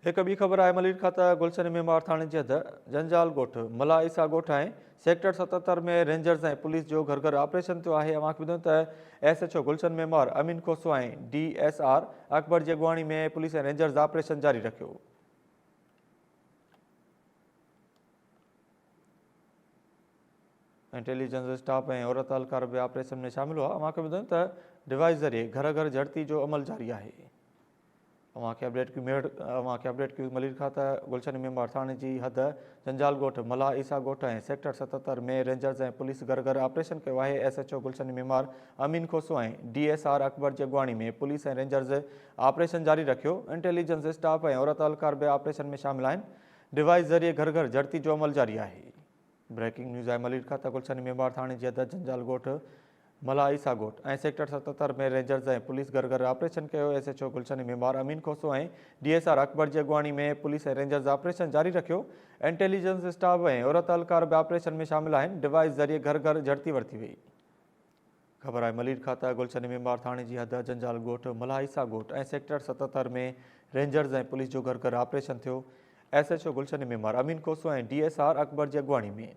एक ॿी ख़बर आहे मलिर खाता गुलशन मेमार थाणे जे हद जंजाल ॻोठ मला ईसा ॻोठ ऐं सेक्टर 77 में रेंजर्स ऐं पुलिस जो घर घर ऑपरेशन थियो आहे। अवांखे ॿुधायूं त SHO गुलशन मेमार अमीन कोसो ऐं DSR अकबर जी अॻुवाणी में पुलिस ऐं रेंजर्स ऑपरेशन जारी रखियो। इंटेलिजेंस स्टाफ ऐं औरत एहलकार बि ऑपरेशन में शामिल हुआ। अवांखे ॿुधायूं त डिवाइस ज़रिए घर घर झड़ती जो अमल जारी आहे। अवांखे अपडेट की मलिर खाता गुलशन मेमार थाने जी हद जंजाल ॻोठ मला ईसा ॻोठ ऐं सेक्टर 77 में रेंजर्स ऐं पुलिस घर घर ऑपरेशन कयो आहे। SHO गुलशन मेमार अमीन खोसो ऐं DSR अकबर जी अॻुवाणी में पुलिस ऐं रेंजर्स ऑपरेशन जारी रखियो। इंटेलिजेंस स्टाफ ऐं औरत एहलकार बि ऑपरेशन में शामिल आहिनि। डिवाइस ज़रिए घर घर झड़ती जो अमल जारी आहे। ब्रेकिंग न्यूज़ आहे मलिर खाता गुलशन मेमार थाने जी हद जंजाल ॻोठ मला ईसा ॻोठ ऐं सेक्टर 77 में रेंजर्स ऐं पुलिस घर घर ऑपरेशन कयो। SHO गुलशन मेमार अमीन खोसो ऐं DSR अकबर जी अॻुवाणी में पुलिस ऐं रेंजर्स ऑपरेशन जारी रखियो। इंटेलिजेंस स्टाफ ऐं औरत एहलकार बि ऑपरेशन में शामिल आहिनि। डिवाइस ज़रिए घर घर झड़ती वरिती वई। ख़बर आहे मलिर खाता गुलशन मेमार थाने जी हद जंजाल ॻोठ मला ईसा ॻोठ ऐं सेक्टर 77 में रेंजर्स ऐं पुलिस जो घर घर ऑपरेशन थियो। SHO गुलशन मेमार अमीन कोसो ऐं DSR अकबर जी अॻुवाणी में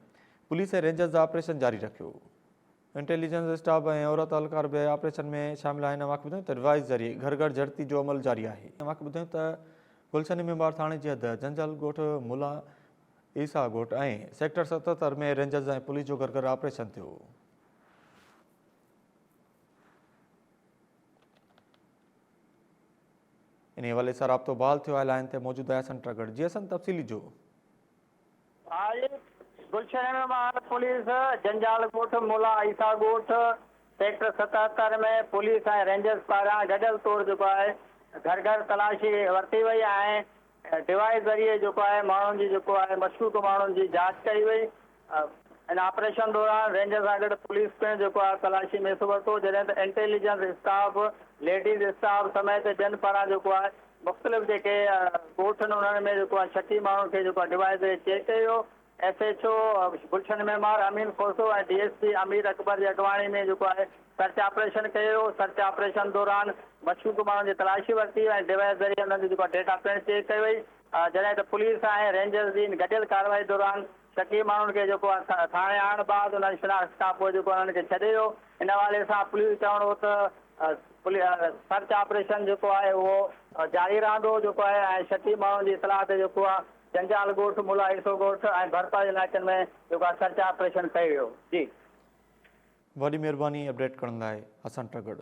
पुलिस ऐं रेंजर्स ऑपरेशन जारी रखियो। इंटेलिजेंस स्टाफ ऐं औरत एहलकार बि ऑपरेशन में शामिल आहिनि। अवांखे ॿुधायूं त डिवाइस ज़रिए घर घर झड़ती जो अमल जारी आहे। अवांखे ॿुधायूं त गुलशन मेमार थाणे जी हद जंजाल ॻोठ मुला ईसा ॻोठ ऐं सेक्टर 77 में रेंजर्स ऐं पुलिस जो घर घर ऑपरेशन थियो। इन हवाले सां राब्तो बहाल थियो आहे। लाइन ते मौजूद आहे असन ट्रगड़ जी असन तफ़सीली जो। गुलशन मेमार पुलिस जंजाल ॻोठ मुला ईसा ॻोठ सेक्टर 77 में पुलिस ऐं रेंजर्स पारां गॾियल तौर जेको आहे घर घर तलाशी वरिती वई ऐं डिवाइस ज़रिए जेको आहे माण्हुनि जी जेको आहे मशकूक माण्हुनि जी जांच कई वई। इन ऑपरेशन दौरान रेंजर सां गॾु पुलिस पिणु जेको आहे तलाशी में हिसो वरितो, जॾहिं त इंटेलिजेंस स्टाफ लेडीज़ स्टाफ समेत ॿियनि पारां जेको आहे मुख़्तलिफ़ जेके ॻोठ आहिनि उन्हनि में जेको आहे शकी माण्हुनि खे जेको आहे डिवाइस चेक कयो। SHO गुलशन मेमार अमीन खोसो ऐं DSP अमीर अकबर जी अॻुवाणी में जेको आहे सर्च ऑपरेशन कयो। सर्च ऑपरेशन दौरान मशकूक माण्हुनि जी तलाशी वरिती ऐं डिवाइस ज़रिए उन्हनि जो जेको डेटा पिणु चेक कई वई। जॾहिं त पुलिस ऐं रेंजर्स जी गॾियल कार्रवाई दौरान शकी माण्हुनि खे जेको आहे थाणे आणण बाद उन्हनि शिनाख्त खां पोइ जेको उन्हनि खे छॾे वियो। इन हवाले सां पुलिस चवणो हो त सर्च ऑपरेशन जेको आहे उहो जारी रहंदो जेको आहे ऐं शकी माण्हुनि जी इतलाह ते जेको आहे जंजाल ॻोठ मुला ईसो ॻोठ ऐं भरपा इलाइक़नि में जेको आहे सर्च ऑपरेशन कयो वियो। जी वॾी महिरबानी अपडेट करण लाइ असन ट्रगड़।